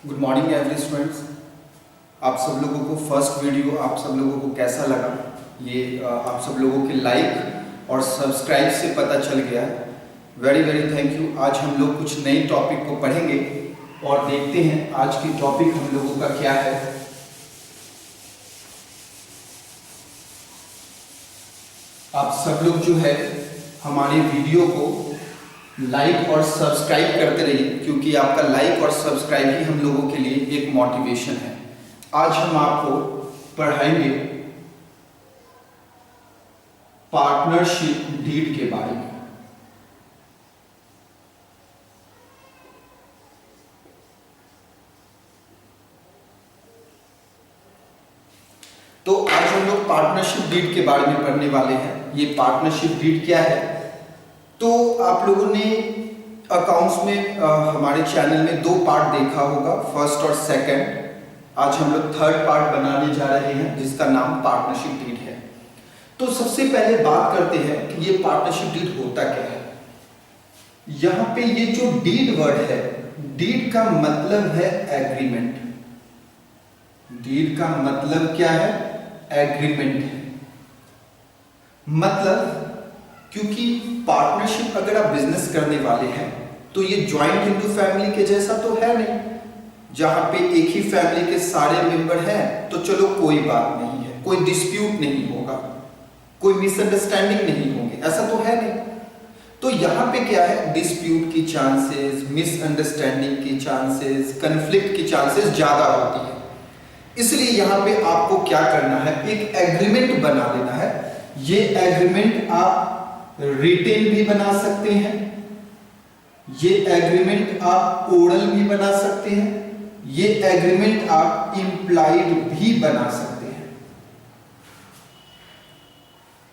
Good morning every students. आप सब लोगों को फर्स्ट वीडियो आप सब लोगों को कैसा लगा ये आप सब लोगों के लाइक और सब्सक्राइब से पता चल गया। Very very thank you. आज हम लोग कुछ नए टॉपिक को पढ़ेंगे और देखते हैं आज की टॉपिक हम लोगों का क्या है। आप सब लोग जो है हमारे वीडियो को लाइक और सब्सक्राइब करते रहिए, क्योंकि आपका लाइक और सब्सक्राइब ही हम लोगों के लिए एक मोटिवेशन है। आज हम आपको पढ़ाएंगे पार्टनरशिप डीड के बारे में। तो आज हम लोग पार्टनरशिप डीड के बारे में पढ़ने वाले हैं। ये पार्टनरशिप डीड क्या है? तो आप लोगों ने अकाउंट्स में हमारे चैनल में दो पार्ट देखा होगा, फर्स्ट और सेकंड। आज हम लोग थर्ड पार्ट बनाने जा रहे हैं जिसका नाम पार्टनरशिप डीड है। तो सबसे पहले बात करते हैं कि ये पार्टनरशिप डीड होता क्या है। यहां पे ये जो डीड वर्ड है, डीड का मतलब है एग्रीमेंट। डीड का मतलब क्या है? एग्रीमेंट है। मतलब क्योंकि पार्टनरशिप अगर आप बिजनेस करने वाले हैं तो ये ज्वाइंट हिंदू फैमिली के जैसा तो है नहीं, जहां पे एक ही फैमिली के सारे मेंबर हैं तो चलो कोई बात नहीं है, कोई डिस्प्यूट नहीं होगा, कोई मिसअंडरस्टैंडिंग नहीं होंगे, ऐसा तो है नहीं। तो यहां पे क्या है, डिस्प्यूट की चांसेस, मिसअंडरस्टैंडिंग की चांसेस, कन्फ्लिक्ट की चांसेस ज्यादा होती है। इसलिए यहां पे आपको क्या करना है, एक एग्रीमेंट बना लेना है। ये एग्रीमेंट आप रिटेन भी बना सकते हैं, ये एग्रीमेंट आप ओरल भी बना सकते हैं, ये एग्रीमेंट आप इंप्लाइड भी बना सकते हैं।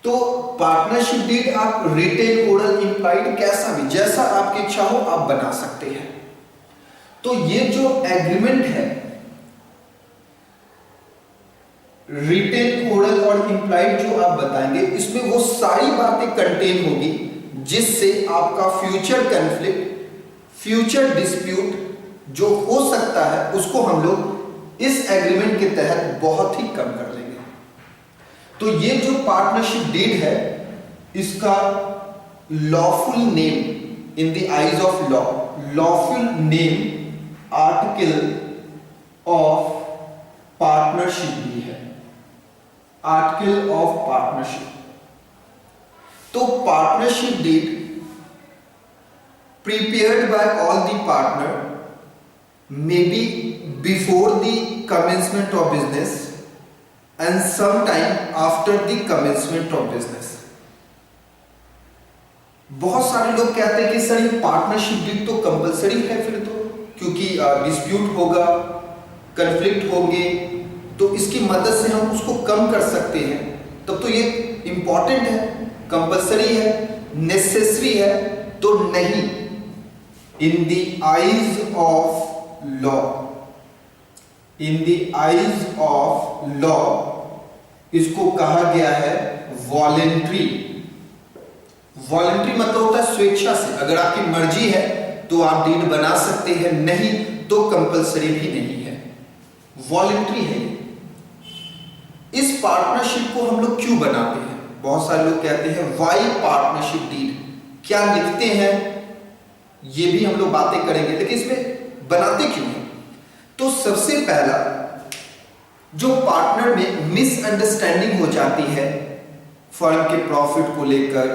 तो पार्टनरशिप डीड आप रिटेन, ओरल, इंप्लाइड कैसा भी, जैसा आपकी इच्छा हो आप बना सकते हैं। तो ये जो एग्रीमेंट है, रिटेन, ओरल और इंप्लाइड जो आप बताएंगे, इसमें वो सारी बातें कंटेन होगी जिससे आपका फ्यूचर कन्फ्लिक्ट, फ्यूचर डिस्प्यूट जो हो सकता है उसको हम लोग इस एग्रीमेंट के तहत बहुत ही कम कर लेंगे। तो ये जो पार्टनरशिप डीड है, इसका lawful name in the eyes of law, lawful name article of partnership भी है, आर्टिकल ऑफ पार्टनरशिप। तो partnership deed prepared by all the partner, maybe before the commencement of business and sometime after the commencement of business। बहुत सारे लोग कहते हैं कि sir ये पार्टनरशिप डीड तो कंपलसरी है फिर तो, क्योंकि डिस्प्यूट होगा, कन्फ्लिक्ट होंगे, तो इसकी मदद से हम उसको कम कर सकते हैं, तब तो ये इंपॉर्टेंट है, कंपलसरी है, नेसेसरी है। तो नहीं, इन the eyes of law, in the eyes of law इसको कहा गया है वॉलेंट्री। वॉलेंट्री मतलब होता है स्वेच्छा से, अगर आपकी मर्जी है तो आप डीड बना सकते हैं, नहीं तो कंपलसरी भी नहीं है, वॉलेंट्री है। इस पार्टनरशिप को हम लोग क्यों बनाते हैं? बहुत सारे लोग कहते हैं वाई पार्टनरशिप डीड, क्या लिखते हैं, ये भी हम लोग बातें करेंगे, लेकिन इसमें बनाते क्यों हैं? तो सबसे पहला, जो पार्टनर में मिसअंडरस्टैंडिंग हो जाती है फर्म के प्रॉफिट को लेकर,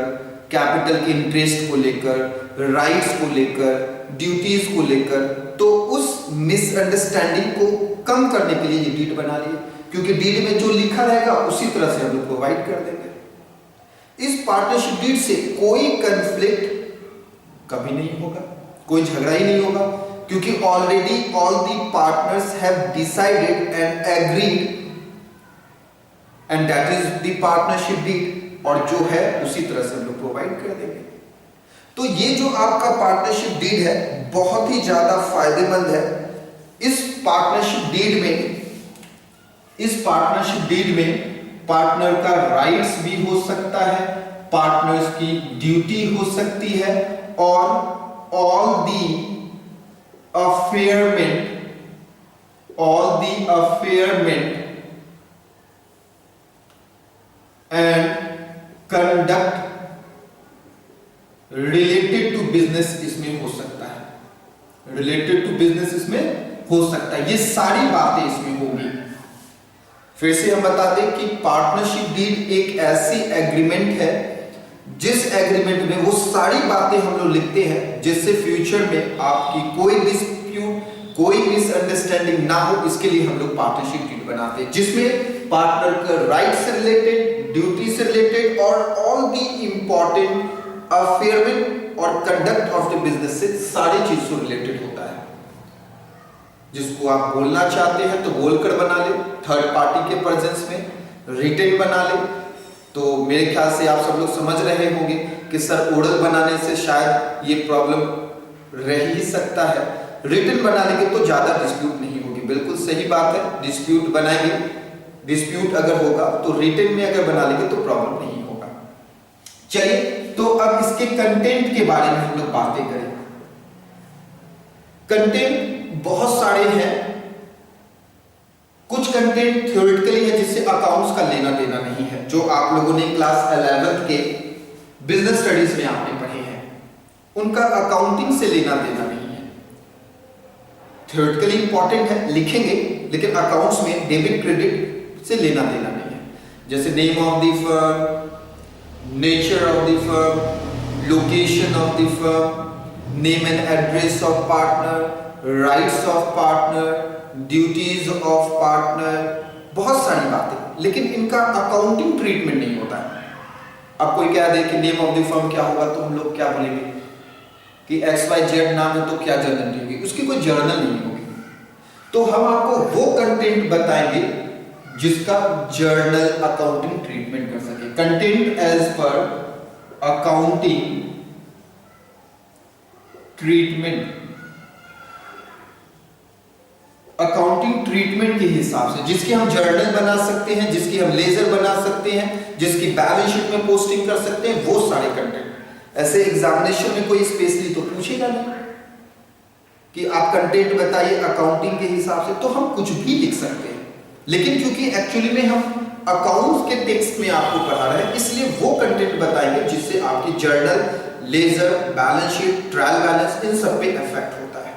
कैपिटल के इंटरेस्ट को लेकर, राइट्स को लेकर, ड्यूटीज को लेकर, तो उस मिसअंडरस्टैंडिंग को कम करने के लिए ये डीड बना लिए, क्योंकि डीड में जो लिखा रहेगा उसी तरह से हम लोग प्रोवाइड कर देंगे। इस पार्टनरशिप डीड से कोई कन्फ्लिक्ट कभी नहीं होगा, कोई झगड़ा ही नहीं होगा, क्योंकि already all the partners have decided and agreed and that is the partnership deed, और जो है उसी तरह से हम लोग प्रोवाइड कर देंगे। तो ये जो आपका पार्टनरशिप डीड है बहुत ही ज्यादा फायदेमंद है। इस पार्टनरशिप डीड में पार्टनर का राइट्स भी हो सकता है, पार्टनर्स की ड्यूटी हो सकती है, और all the affairment all the affairment and conduct related to business इसमें हो सकता है, related to business इसमें हो सकता है, ये सारी बातें इसमें होगी। फिर से हम बता दें कि पार्टनरशिप डीड एक ऐसी एग्रीमेंट है जिस एग्रीमेंट में वो सारी बातें हम लोग लिखते हैं जिससे फ्यूचर में आपकी कोई डिस्प्यूट, कोई मिसअंडरस्टैंडिंग ना हो, इसके लिए हम लोग पार्टनरशिप डीड बनाते हैं, जिसमें पार्टनर का राइट से रिलेटेड, ड्यूटी से रिलेटेड और ऑल दी इंपॉर्टेंट अफेयरमेंट और कंडक्ट ऑफ द बिजनेस से सारी चीज से रिलेटेड होता है। जिसको आप बोलना चाहते हैं तो बोलकर बना ले, थर्ड पार्टी के प्रेजेंस में रिटन बना ले। तो मेरे ख्याल से आप सब लोग समझ रहे होंगे कि सर ओरल बनाने से शायद ये प्रॉब्लम रह ही सकता है, रिटन बना लेंगे तो ज्यादा डिस्प्यूट नहीं होगी। बिल्कुल सही बात है, डिस्प्यूट बनाएंगे, डिस्प्यूट अगर होगा तो रिटन में अगर बना लेंगे तो प्रॉब्लम नहीं होगा। चलिए तो अब इसके कंटेंट के बारे में हम लोग बातें करें। कंटेंट बहुत सारे हैं, कुछ कंटेंट थ्योरेटिकली है जिससे अकाउंट्स का लेना देना नहीं है, जो आप लोगों ने क्लास 11th के बिजनेस स्टडीज में आपने पढ़े हैं, उनका अकाउंटिंग से लेना देना नहीं है। थ्योरेटिकली इंपॉर्टेंट है, लिखेंगे, लेकिन अकाउंट्स में डेबिट क्रेडिट से लेना देना नहीं है। जैसे name of the firm, nature of the firm, location of the firm, name and address of partner, rights of partner, duties of partner, बहुत सारी बातें, लेकिन इनका अकाउंटिंग ट्रीटमेंट नहीं होता है। अब कोई कह दे कि नेम ऑफ द फर्म क्या होगा तो हम लोग क्या बोलेंगे कि XYZ नाम है तो क्या जर्नल होगी, उसकी कोई जर्नल नहीं होगी। तो हम आपको वो कंटेंट बताएंगे जिसका जर्नल अकाउंटिंग ट्रीटमेंट कर सके। Content as per accounting treatment, accounting treatment के हिसाब से, जिसकी हम जर्नल बना सकते हैं, जिसकी हम लेजर बना सकते हैं, जिसकी बैलेंस शीट में पोस्टिंग कर सकते हैं, वो सारे कंटेंट। ऐसे एग्जामिनेशन में कोई स्पेशली तो पूछेगा नहीं कि आप कंटेंट बताइए अकाउंटिंग के हिसाब से, तो हम कुछ भी लिख सकते हैं। लेकिन क्योंकि एक्चुअली में हम अकाउंट्स के टेक्स्ट में आपको पढ़ा रहे हैं, इसलिए वो कंटेंट बताएंगे जिससे आपकी journal, ledger, balance sheet, trial balance, इन सब पे इफेक्ट होता है।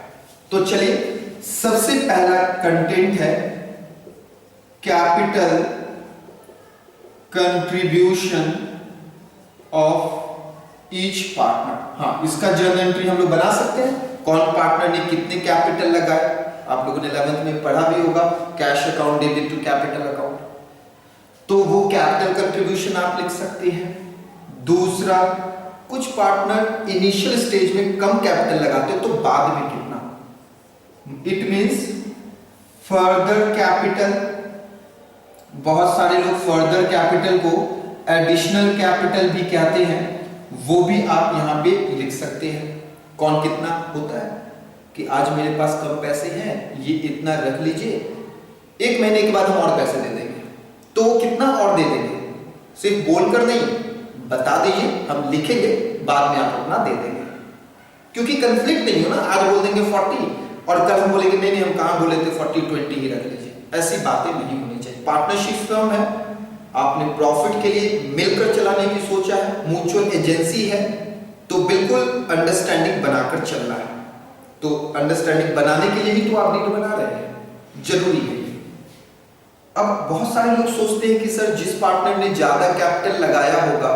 तो चलिए सबसे पहला कंटेंट है capital contribution of each partner. हाँ, इसका जर्नल एंट्री हम लोग बना सकते हैं, कौन पार्टनर ने कितने कैपिटल लगाए। आप लोगों ने 11th में पढ़ा भी होगा, cash account debit to capital account, तो वो कैपिटल कंट्रीब्यूशन आप लिख सकते हैं। दूसरा, कुछ पार्टनर इनिशियल स्टेज में कम कैपिटल लगाते हैं तो बाद में कितना, इट मींस फर्दर कैपिटल। बहुत सारे लोग फर्दर कैपिटल को एडिशनल कैपिटल भी कहते हैं, वो भी आप यहां पे लिख सकते हैं। कौन कितना होता है कि आज मेरे पास कम पैसे हैं, ये इतना रख लीजिए, 1 महीने के बाद हम और पैसे दे देंगे, तो कितना और दे देंगे, सिर्फ बोलकर नहीं, बता दीजिए, हम लिखेंगे, बाद में आप अपना दे देंगे, क्योंकि कंफ्लिक्ट नहीं हो ना। आज बोल देंगे 40 और कल हम बोलेंगे नहीं हम कहां बोले थे 40-20 ही रख लीजिए, ऐसी बातें नहीं होनी चाहिए। पार्टनरशिप फर्म है, आपने प्रॉफिट के लिए मिलकर चलाने की सोचा है, म्यूचुअल एजेंसी है, तो बिल्कुल अंडरस्टैंडिंग बनाकर चल रहा है। तो अंडरस्टैंडिंग बनाने के लिए ही तो आप डीड बना रहे हैं, जरूरी है। अब बहुत सारे लोग सोचते हैं कि सर जिस पार्टनर ने ज्यादा कैपिटल लगाया होगा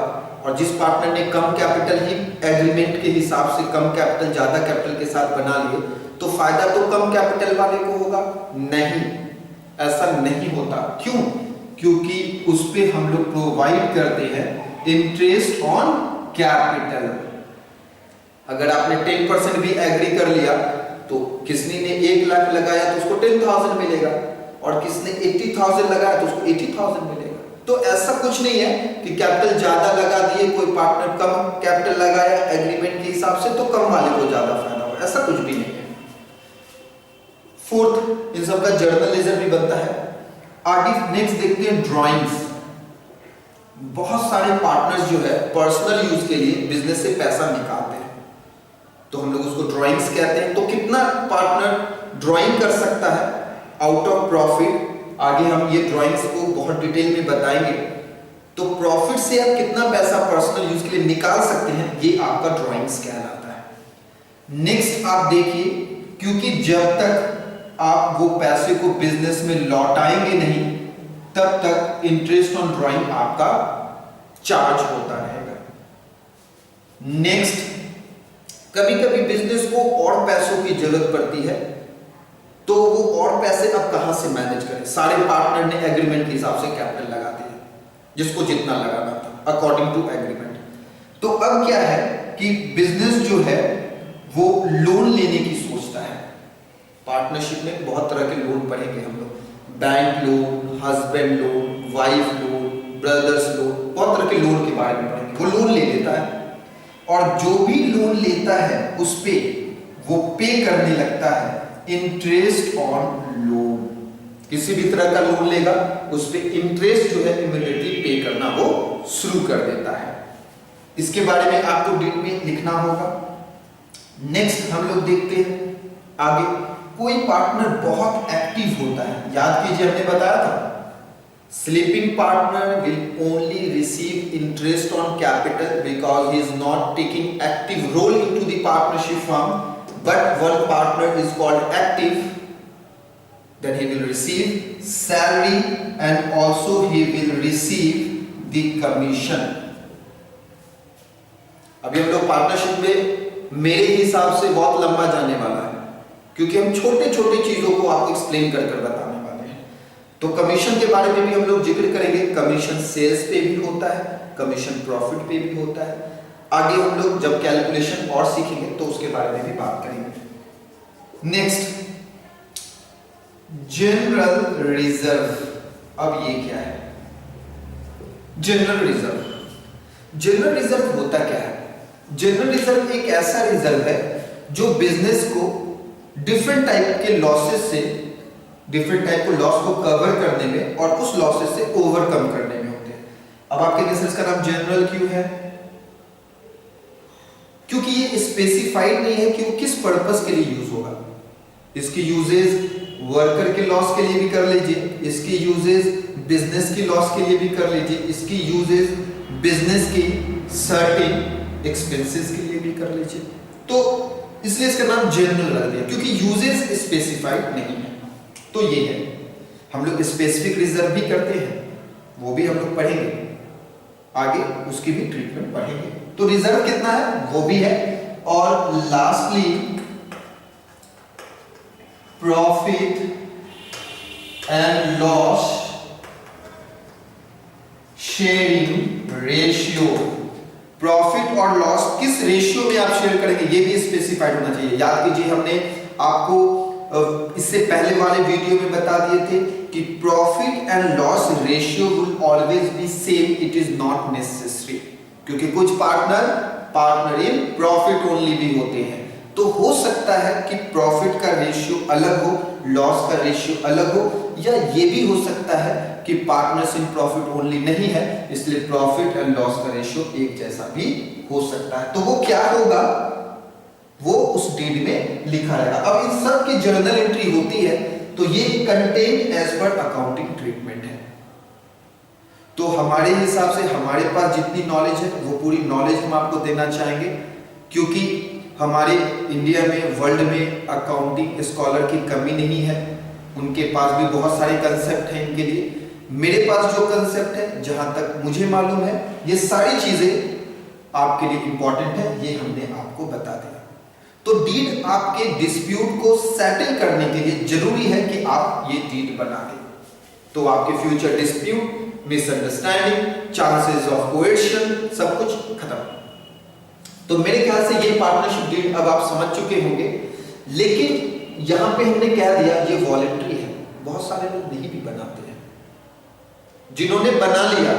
और जिस पार्टनर ने कम कैपिटल ही एग्रीमेंट के हिसाब से कम कैपिटल ज्यादा कैपिटल के साथ बना लिए तो फायदा तो कम कैपिटल वाले को होगा। नहीं, ऐसा नहीं होता। क्यों? क्योंकि उस पे हम लोग प्रोवाइड करते हैं इंटरेस्ट ऑन कैपिटल। अगर आपने 10% भी एग्री कर लिया तो किसने ने 1 लाख लगाया तो उसको 10,000 मिलेगा, और किसने 80,000 लगाया तो उसको 80,000 मिलेगा। तो ऐसा कुछ नहीं है कि कैपिटल ज्यादा लगा दिए, कोई पार्टनर कम कैपिटल लगाया एग्रीमेंट के हिसाब से तो कम वाले को ज्यादा फायदा हो, ऐसा कुछ भी नहीं है। फोर्थ, इन सब का जर्नल लेजर भी बनता है। आगे नेक्स्ट देखते हैं ड्राइंग्स। बहुत सारे पार्टनर्स जो है पर्सनल यूज के लिए बिजनेस से पैसा निकालते हैं, तो हम लोग उसको ड्राइंग्स कहते हैं। तो कितना पार्टनर ड्राइंग कर सकता है आउट ऑफ प्रॉफिट, आगे हम ये ड्राइंग्स को बहुत डिटेल में बताएंगे, तो प्रॉफिट से आप कितना पैसा पर्सनल यूज के लिए निकाल सकते हैं, ये आपका ड्राइंग्स कहलाता है। नेक्स्ट आप देखिए, क्योंकि जब तक आप वो पैसे को बिजनेस में लौटाएंगे नहीं, तब तक इंटरेस्ट ऑन ड्राइंग आपका चार्ज होता रहेगा। नेक्स्ट, कभी कभी बिजनेस को और पैसों की जरूरत पड़ती है, तो वो और पैसे अब कहां से मैनेज करें। सारे पार्टनर ने एग्रीमेंट के हिसाब से कैपिटल लगा दिया, जिसको जितना लगाना था अकॉर्डिंग टू एग्रीमेंट। तो अब क्या है कि बिजनेस जो है वो लोन लेने की सोचता है। पार्टनरशिप में बहुत तरह के लोन पढ़ेंगे हम लोग, bank loan, husband loan, wife loan, brothers loan, बहुत तरह के लोन के बारे में पढ़ेंगे। वो लोन ले लेता है और जो भी लोन लेता है उस पे वो पे करने लगता है इंटरेस्ट ऑन लोन। किसी भी तरह का लोन लेगा उस पे इंटरेस्ट जो है इमीडिएटली पे करना वो शुरू कर देता है। इसके बारे में आपको डीट में लिखना होगा। नेक्स्ट हम लोग देखते हैं आगे, कोई पार्टनर बहुत एक्टिव होता है। याद कीजिए, हमने बताया था sleeping partner will only receive interest on capital because he is not taking active role into the partnership firm, but one partner is called active, then he will receive salary and also he will receive the commission। अभी हम लोग partnership में मेरे हिसाब से बहुत लंबा जाने वाला है, क्योंकि हम छोटे छोटे चीजों को आपको एक्सप्लेन कर कर बताने वाले हैं। तो कमीशन के बारे में भी हम लोग जिक्र करेंगे। कमीशन सेल्स पे भी होता है, कमीशन प्रॉफिट पे भी होता है। आगे हम लोग जब कैलकुलेशन और सीखेंगे तो उसके बारे में भी बात करेंगे। Next, general reserve. अब ये क्या है जनरल रिजर्व? जनरल रिजर्व होता क्या है? जनरल रिजर्व एक ऐसा रिजर्व है जो बिजनेस को डिफरेंट टाइप के लॉसेस से, डिफरेंट टाइप को लॉस को कवर करने में और उस लॉसेस से ओवरकम करने में होते हैं। अब आपके रिसर्च का नाम जनरल क्यों है? क्योंकि ये स्पेसिफाइड नहीं है कि वो किस पर्पस के लिए यूज होगा। इसकी यूजेज वर्कर के लॉस के लिए भी कर लीजिए, इसकी यूजेज बिजनेस की लॉस के लिए भी कर लीजिए, इसकी यूजेज बिजनेस की सर्टेन एक्सपेंसेस के लिए भी कर लीजिए। तो इसलिए इसका नाम जनरल रख दिया, क्योंकि यूजेज स्पेसिफाइड नहीं है। तो ये है, हम लोग स्पेसिफिक रिजर्व भी करते हैं, वो भी हम लोग पढ़ेंगे आगे, उसकी भी ट्रीटमेंट पढ़ेंगे। तो रिजर्व कितना है वो भी है। और lastly profit and loss sharing ratio. Profit और लॉस किस रेशियो में आप शेयर करेंगे ये भी स्पेसिफाइड होना चाहिए। याद कीजिए, हमने आपको इससे पहले वाले वीडियो में बता दिए थे कि profit and loss ratio will always be same, it is not necessary, क्योंकि कुछ पार्टनर इन प्रॉफिट ओनली भी होते हैं। तो हो सकता है कि प्रॉफिट का रेशियो अलग हो, लॉस का रेशियो अलग हो, या ये भी हो सकता है कि पार्टनर्स इन प्रॉफिट ओनली नहीं है, इसलिए प्रॉफिट एंड लॉस का रेशियो एक जैसा भी हो सकता है। तो वो क्या होगा वो उस डीड में लिखा रहेगा। अब इन सब की जर्नल एंट्री होती है, तो ये content as per accounting treatment है। तो हमारे हिसाब से हमारे पास जितनी नॉलेज है वो पूरी नॉलेज हम आपको देना चाहेंगे, क्योंकि हमारे इंडिया में, वर्ल्ड में अकाउंटिंग स्कॉलर की कमी नहीं है। उनके पास भी बहुत सारे कंसेप्ट हैं इनके लिए। मेरे पास जो कंसेप्ट है, जहां तक मुझे मालूम है, ये सारी चीजें आपके लिए इंपॉर्टेंट है, ये हमने आपको बता दिया। तो डीड आपके डिस्प्यूट को सेटल करने के लिए जरूरी है कि आप ये डीड बना दें, तो आपके future dispute, misunderstanding, chances of coercion सब कुछ खत्म। तो मेरे ख्याल से ये पार्टनरशिप डीड अब आप समझ चुके होंगे। लेकिन यहां पे हमने कह दिया ये वॉलंटरी है, बहुत सारे लोग नहीं भी बनाते हैं। जिन्होंने बना लिया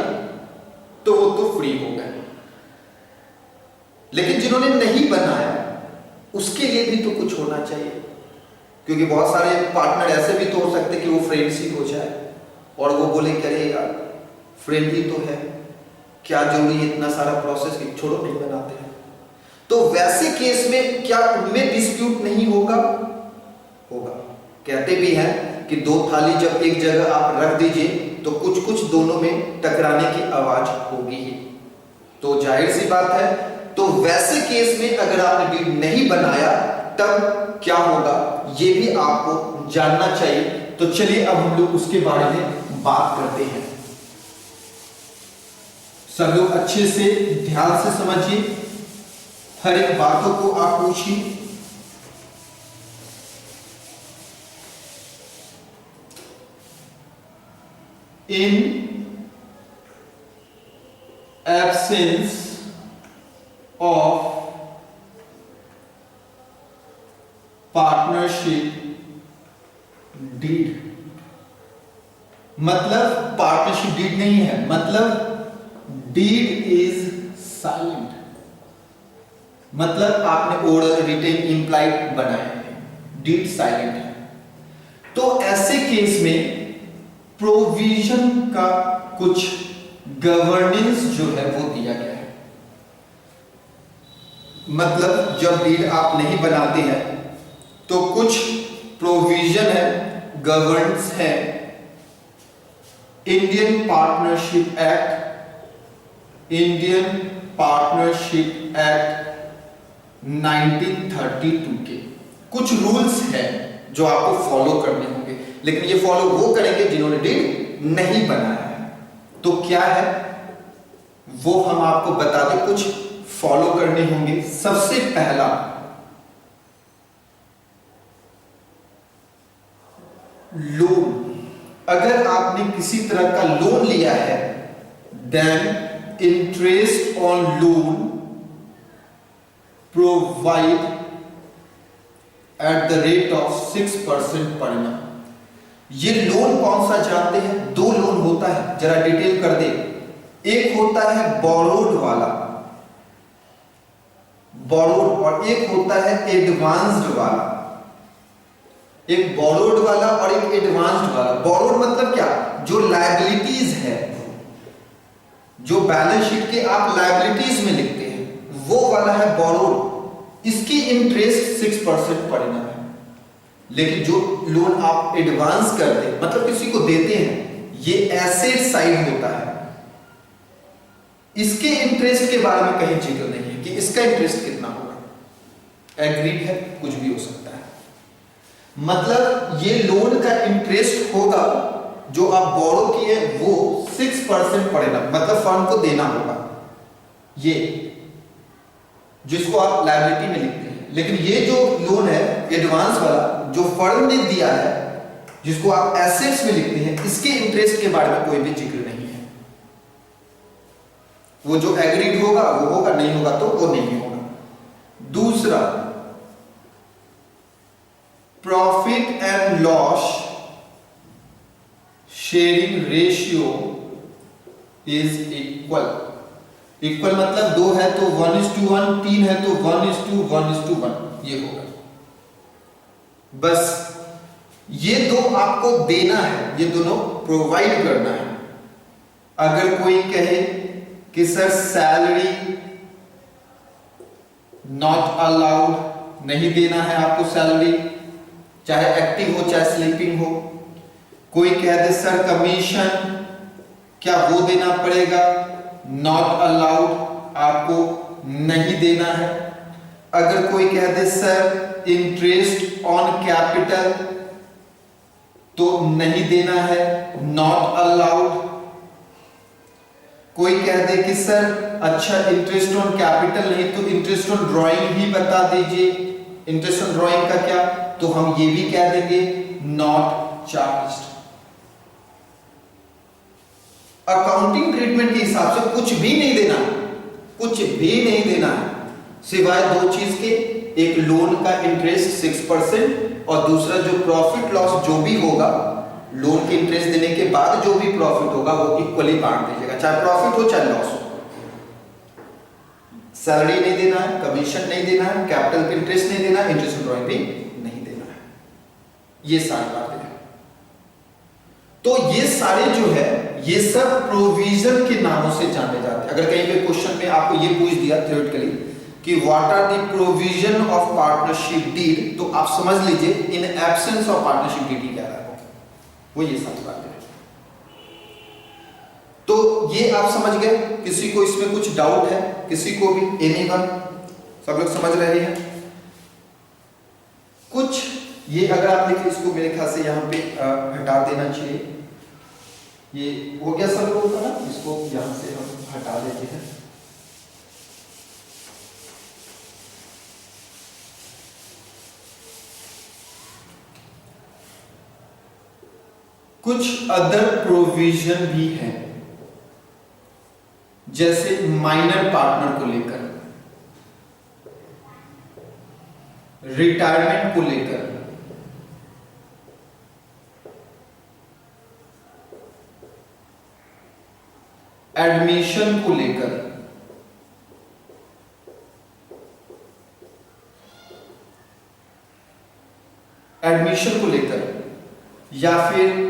तो वो तो फ्री हो गए, लेकिन जिन्होंने नहीं बनाया उसके लिए भी तो कुछ होना चाहिए, क्योंकि बहुत सारे पार्टनर ऐसे भी तो हो सकते कि वो फ्रेंड्स ही हो जाए और वो बोले कि अरे यार फ्रेंड ही तो है, क्या जरूरी है इतना सारा प्रोसेस, छोड़ो नहीं बनाते हैं। तो वैसे केस में क्या उनमें डिस्प्यूट नहीं होगा? होगा। कहते भी हैं कि दो थाली जब एक जगह आप रख दीजिए तो कुछ कुछ दोनों में टकराने की आवाज होगी ही, तो जाहिर सी बात है। तो वैसे केस में अगर आपने डीड नहीं बनाया तब क्या होगा, ये भी आपको जानना चाहिए। तो चलिए अब हम लोग उसके बारे में बात करते हैं। सब लोग अच्छे से ध्यान से समझिए, हर एक बातों को आप पूछिए। In absence of partnership deed, मतलब पार्टनरशिप डीड नहीं है, मतलब डीड इज साइलेंट, मतलब आपने ओरल रिटेन इंप्लाइड बनाया है, डीड साइलेंट है। तो ऐसे केस में प्रोविजन का कुछ गवर्नेंस जो है वो दिया गया है। मतलब जब डीड आप नहीं बनाते हैं तो कुछ प्रोविजन है, गवर्नेंस है। इंडियन पार्टनरशिप एक्ट 1932 के कुछ रूल्स हैं जो आपको फॉलो करने होंगे, लेकिन ये फॉलो वो करेंगे जिन्होंने डीड नहीं बनाया है। तो क्या है वो हम आपको बता दें, कुछ फॉलो करने होंगे। सबसे पहला, लोन। अगर आपने किसी तरह का लोन लिया है, then interest on loan provide at the rate of 6% per annum। ये लोन कौन सा जानते हैं? दो लोन होता है, जरा डिटेल कर दे। एक होता है बोरोड वाला, बोरोड, और एक होता है एडवांस्ड वाला। एक बोरोड वाला और एक एडवांस्ड वाला। बोरोड मतलब क्या? जो लायबिलिटीज है, जो बैलेंस शीट के आप लायबिलिटीज में लिखते हैं, वो वाला है बोरोड। इसकी इंटरेस्ट 6% पर annum है। लेकिन जो लोन आप एडवांस करते हैं, मतलब किसी को देते हैं, ये एसेट साइड होता है। इसके इंटरेस्ट के बारे में कहीं जिक्र नहीं है कि इसका इंटरेस्ट कितना होगा। एग्रीड है, कुछ भी हो सकता है। मतलब ये लोन का इंटरेस्ट होगा जो आप बोरो किए वो 6% पड़ेगा, मतलब फर्म को देना होगा, ये जिसको आप लायबिलिटी में लिखते हैं। लेकिन ये जो लोन है एडवांस वाला, जो फर्म ने दिया है, जिसको आप एसेट्स में लिखते हैं, इसके इंटरेस्ट के बारे में कोई भी जिक्र नहीं है। वो जो एग्रीड होगा वो होगा, नहीं होगा तो वो नहीं होगा। दूसरा, profit and loss sharing ratio is equal. Equal मतलब 2 है तो 1:1, 3 है तो 1:1:1, ये होगा। बस ये दो आपको देना है, ये दोनों प्रोवाइड करना है। अगर कोई कहे कि सर सैलरी नॉट अलाउड, नहीं देना है आपको सैलरी, चाहे एक्टिव हो चाहे स्लीपिंग हो। कोई कह दे सर कमीशन, क्या वो देना पड़ेगा? नॉट अलाउड, आपको नहीं देना है। अगर कोई कह दे सर इंटरेस्ट ऑन कैपिटल, तो नहीं देना है, नॉट अलाउड। कोई कह दे कि सर अच्छा इंटरेस्ट ऑन कैपिटल नहीं तो इंटरेस्ट ऑन ड्राइंग ही बता दीजिए, इंटरेस्ट ऑन ड्राइंग का क्या, तो हम ये भी कह देंगे नॉट चार्ज्ड। अकाउंटिंग ट्रीटमेंट के हिसाब से कुछ भी नहीं देना, कुछ भी नहीं देना है, सिवाय दो चीज के, एक लोन का इंटरेस्ट 6% और दूसरा जो प्रॉफिट लॉस जो भी होगा, लोन के इंटरेस्ट देने के बाद जो भी प्रॉफिट होगा वो इक्वली बांट दीजिएगा, चाहे प्रॉफिट हो चाहे लॉस हो। सैलरी नहीं देना है, कमीशन नहीं देना है, कैपिटल पे इंटरेस्ट नहीं देना है, इंटरेस्ट ड्रॉइंग भी नहीं देना है। ये सारी बातें हैं। तो ये सारे जो है ये सब प्रोविजन के नामों से जाने जाते हैं। अगर कहीं पे क्वेश्चन में आपको ये पूछ दिया थ्योरेटिकली कि what are the provision of partnership deed, तो आप समझ लीजिए in absence of partnership deed क्या है। वो ये सारी बातें हैं। तो ये आप समझ गए। किसी को इसमें कुछ डाउट है? किसी को भी? एनीवन? सब लोग समझ रहे हैं? कुछ ये अगर आप देखें, इसको मेरे ख्याल से यहाँ पे हटा देना चाहिए। ये हो गया सब लोगों का ना, इसको यहाँ से हम हटा देते हैं। कुछ अदर प्रोविजन भी है, जैसे माइनर पार्टनर को लेकर, रिटायरमेंट को लेकर, एडमिशन को लेकर, या फिर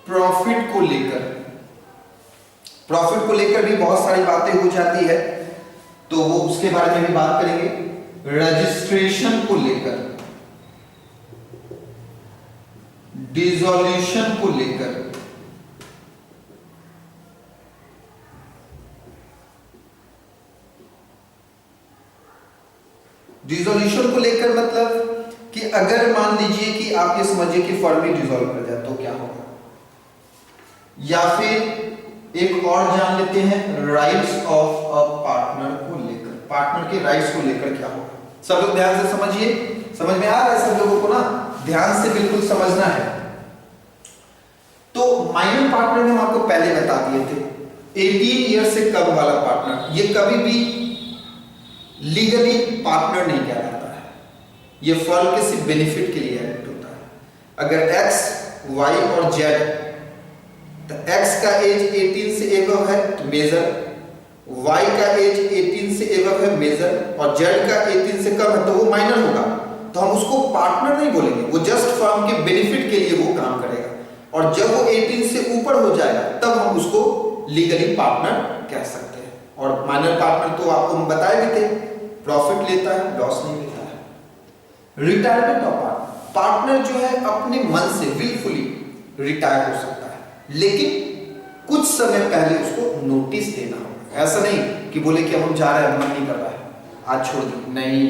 प्रॉफिट को लेकर। प्रॉफिट को लेकर भी बहुत सारी बातें हो जाती है, तो वो उसके बारे में भी बात करेंगे। रजिस्ट्रेशन को लेकर, डिसॉल्यूशन को लेकर, डिसॉल्यूशन को लेकर मतलब कि अगर मान लीजिए कि आप ये समझिए कि फर्म ही डिसॉल्व कर जाए तो क्या होगा। या फिर एक और जान लेते हैं, राइट्स ऑफ अ पार्टनर को लेकर, पार्टनर के राइट्स को लेकर क्या होगा। सब लोग ध्यान से समझिए, समझ में आ रहा है सब लोगों को ना? ध्यान से बिल्कुल समझना है। तो माइनर पार्टनर में हम आपको पहले बता दिए थे, 18 ईयर से कम वाला पार्टनर ये कभी भी लीगली पार्टनर नहीं कहलाता है। ये फर्म के सिर्फ बेनिफिट के लिए एक्ट होता है। अगर एक्स, वाई और जेड, तो एक्स का एज 18 से एबव है तो मेजर, वाई का एज 18 से एबव है मेजर, और जेड का 18 से कम है तो वो माइनर होगा। तो हम उसको पार्टनर नहीं बोलेंगे, वो जस्ट फर्म के बेनिफिट के लिए वो काम करेगा। और जब वो 18 से ऊपर हो जाएगा तब हम उसको लीगली पार्टनर कह सकते हैं। और माइनर पार्टनर तो आपको हम बताए भी थे, प्रॉफिट लेता है, लॉस नहीं लेता है। रिटायरमेंट ऑफ पार्टनर, पार्टनर जो है अपने मन से विलफुली रिटायर हो सकता है, लेकिन कुछ समय पहले उसको नोटिस देना होगा। ऐसा नहीं कि बोले कि हम जा रहे हैं, मन नहीं कर रहा है, आज छोड़ दी, नहीं,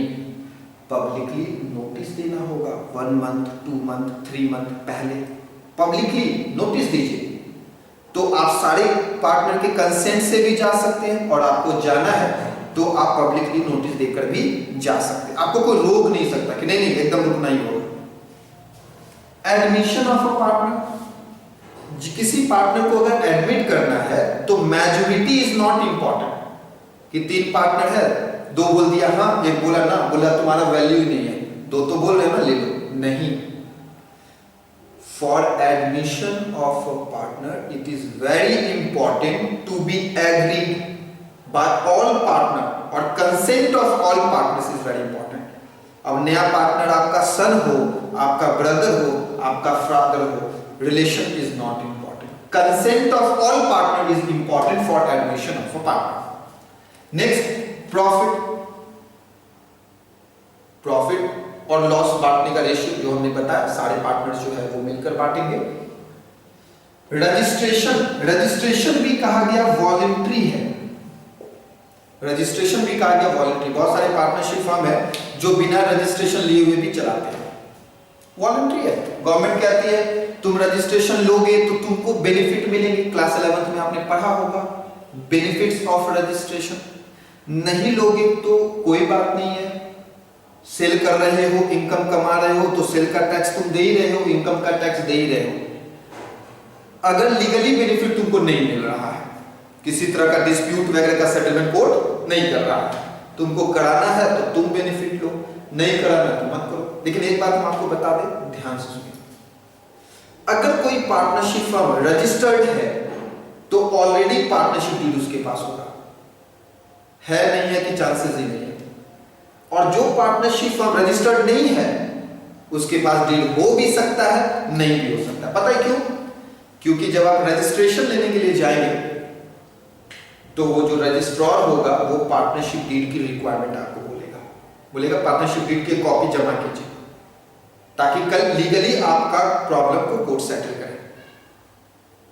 पब्लिकली नोटिस देना होगा। 1 मंथ, 2 मंथ, 3 मंथ पहले पब्लिकली नोटिस दीजिए। तो आप सारे पार्टनर के कंसेंट से भी जा सकते हैं, और आपको जाना है तो आप पब्लिकली नोटिस देकर भी जा सकते हैं। आपको कोई रोक नहीं सकता कि नहीं एकदम रुकना ही होगा। एडमिशन ऑफ अ पार्टनर, किसी पार्टनर को अगर एडमिट करना है तो मैजॉरिटी इज नॉट इंपॉर्टेंट कि 3 पार्टनर है, 2 बोल दिया हाँ, 1 बोला ना, बोला तुम्हारा वैल्यू ही नहीं है, 2 तो बोल रहे हैं ना, ले लो, नहीं। For admission of a partner, it is very important to be agreed by all partner, और consent of all partners is very important. अब नया पार्टनर आपका सन हो, आपका ब्रदर हो, आपका फादर हो, relation is not important. Consent of all partner is important for admission of a partner. Next, profit. Profit और लॉस बांटने का रेशियो जो हमने बताया, सारे पार्टनर्स जो है वो मिलकर बांटेंगे। रजिस्ट्रेशन, रजिस्ट्रेशन भी कहा गया वॉलंटरी है। रजिस्ट्रेशन भी कहा गया वॉलंटरी। बहुत सारे पार्टनरशिप फर्म है जो बिना रजिस्ट्रेशन लिए हुए भी चलाते हैं, वॉलंटरी है। गवर्नमेंट कहती है तुम रजिस्ट्रेशन लोगे तो तुमको बेनिफिट मिलेंगे। क्लास 11th में आपने पढ़ा होगा बेनिफिट्स ऑफ रजिस्ट्रेशन। नहीं लोगे तो कोई बात नहीं है, सेल कर रहे हो, इनकम कमा रहे हो, तो सेल का टैक्स तुम दे ही रहे हो, इनकम का टैक्स दे ही रहे हो। अगर लीगली बेनिफिट तुमको नहीं मिल रहा है, किसी तरह का डिस्प्यूट वगैरह का सेटलमेंट कोर्ट नहीं कर रहा है, तुमको कराना है तो तुम बेनिफिट लो, नहीं कराना तो मत करो। लेकिन एक बात हम आपको बता दें, ध्यान से सुनिए, अगर कोई पार्टनरशिप फर्म रजिस्टर्ड है तो ऑलरेडी पार्टनरशिप डीड उसके पास होगा, है नहीं है कि चांसेस ही नहीं है। और जो पार्टनरशिप फर्म रजिस्टर्ड नहीं है उसके पास डील हो भी सकता है, नहीं भी हो सकता। पता है क्यों? क्योंकि जब आप रजिस्ट्रेशन लेने के लिए जाएंगे तो वो जो रजिस्ट्रार होगा वो पार्टनरशिप डीड की रिक्वायरमेंट आपको बोलेगा, पार्टनरशिप डीड की कॉपी जमा कीजिए। ताकि कल लीगली आपका प्रॉब्लम को कोर्ट सेटल करे।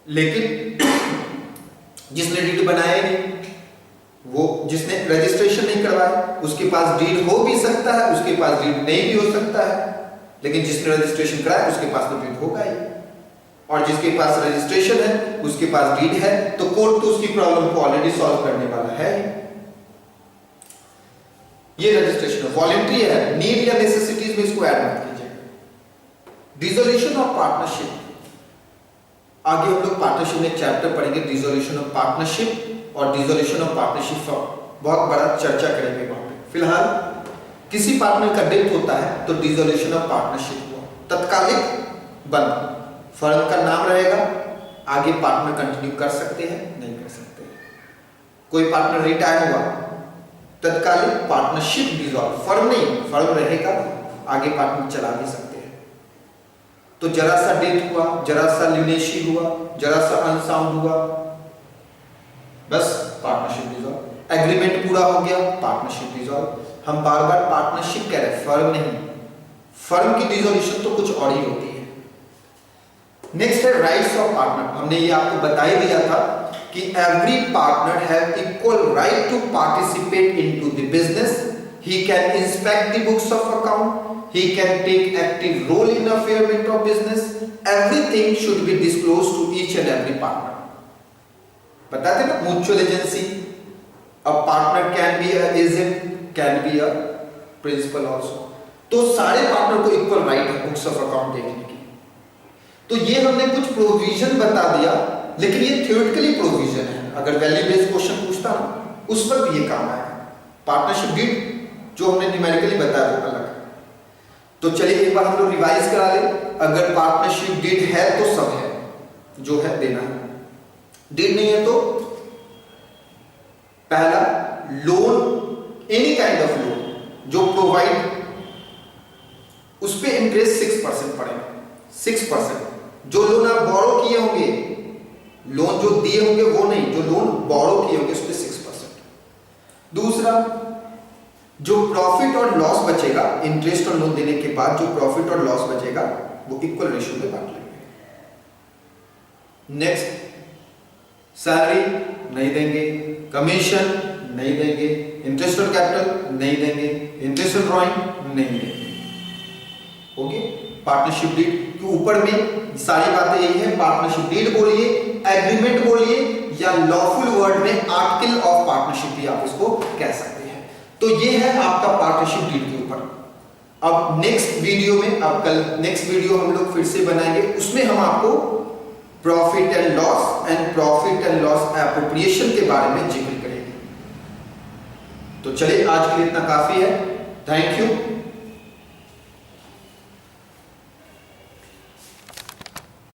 लेकिन जिसने डीड बनाया नहीं, वो जिसने रजिस्ट्रेशन नहीं करवाया, उसके पास डीड हो भी सकता है, उसके पास डीड नहीं भी हो सकता है, लेकिन जिसने रजिस्ट्रेशन कराया उसके पास तो डीड होगा ही। और जिसके पास रजिस्ट्रेशन है उसके पास डीड है, तो कोर्ट तो उसकी प्रॉब्लम को ऑलरेडी सॉल्व करने वाला है। ये रजिस्ट्रेशन वॉलंटरी है, नीड या नेसेसिटीज में इसको ऐड मत कीजिएगा। डिसोल्यूशन ऑफ पार्टनरशिप, आगे हम लोग पार्टनरशिप में चैप्टर पढ़ेंगे डिसोल्यूशन ऑफ पार्टनरशिप और डिसोल्यूशन ऑफ पार्टनरशिप फॉर्म, बहुत बड़ा चर्चा करेंगे वहां पे। फिलहाल किसी पार्टनर का डेथ होता है तो डिसोल्यूशन ऑफ पार्टनरशिप हुआ, तत्कालिक बंद, फर्म का नाम रहेगा, आगे पार्टनर कंटिन्यू कर सकते हैं नहीं कर सकते। कोई पार्टनर रिटायर हुआ, तत्कालिक पार्टनरशिप डिसॉल्व, फर्म नहीं, फर्म रहेगा, आगे पार्टनर चला भी सकते हैं। तो जरा सा डेथ हुआ, जरा सा ल्यूनेशी हुआ, जरा सा अनसाउंड हुआ, बस पार्टनरशिप डिसॉल्व। एग्रीमेंट पूरा हो गया, पार्टनरशिप डिसॉल्व। हम बार बार पार्टनरशिप कह रहे हैं, फर्म नहीं। फर्म की डिसोल्यूशन तो कुछ और ही होती है। नेक्स्ट है राइट्स ऑफ पार्टनर। हमने ये आपको बता ही दिया था कि every partner have equal right to participate into the business, he can inspect the books of account, he can take active role in affairment of business, everything should be disclosed to each and every partner. बताते ना mutual agency, a partner can be a agent, can be a principal also. तो सारे partner को equal right है books of account देखने की। तो ये हमने कुछ प्रोविजन बता दिया, लेकिन ये थ्योरेटिकली प्रोविजन है, अगर वैल्यू बेस्ड क्वेश्चन पूछता ना उस वक्त ये काम आएगा। पार्टनरशिप डीड जो हमने न्यूमेरिकली बताया वो अलग है। तो चलिए एक बार हम लोग रिवाइज करा ले, अगर पार्टनरशिप डीड है तो सब है जो है देना है, डीड नहीं है तो पहला loan, any kind of loan जो प्रोवाइड, उस पे इंटरेस्ट 6% पड़ेगा, 6%। जो लोन आप बोरो किए होंगे, लोन जो दिए होंगे वो नहीं, जो लोन बोरो किए होंगे उस पे 6%। दूसरा, जो प्रॉफिट और लॉस बचेगा इंटरेस्ट और लोन देने के बाद, जो प्रॉफिट और लॉस बचेगा वो इक्वल रेशियो में बांट लेंगे। नेक्स्ट, सैलरी नहीं देंगे, कमीशन नहीं देंगे, इंटरेस्ट ऑन कैपिटल नहीं देंगे, इंटरेस्ट ऑन ड्रॉइंग नहीं देंगे। ओके, पार्टनरशिप डीड के ऊपर में सारी बातें यही है। पार्टनरशिप डीड बोलिए, एग्रीमेंट बोलिए, या लॉफुल वर्ड में आर्टिकल ऑफ पार्टनरशिप भी आप इसको कह सकते हैं। तो ये है आपका पार्टनरशिप डीड के ऊपर। अब नेक्स्ट वीडियो में, अब कल नेक्स्ट वीडियो हम लोग फिर से बनाएंगे, उसमें हम आपको profit and loss and profit and loss appropriation के बारे में जिक्र करेंगे। तो चलिए आज के लिए इतना काफी है। Thank you.